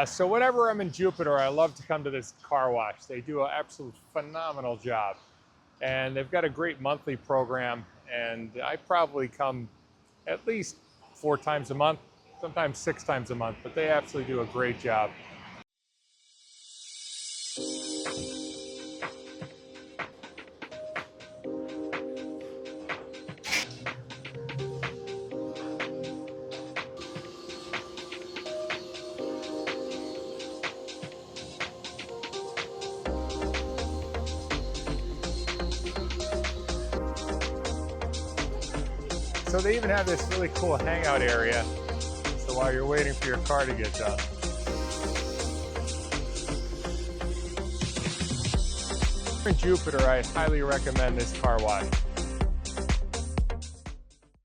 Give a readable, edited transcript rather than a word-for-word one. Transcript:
So whenever I'm in Jupiter, I love to come to this car wash. They do an absolute phenomenal job. And they've got a great monthly program, and I probably come at least 4 times a month, sometimes 6 times a month, but they absolutely do a great job. So they even have this really cool hangout area, so while you're waiting for your car to get done. In Jupiter, I highly recommend this car wash.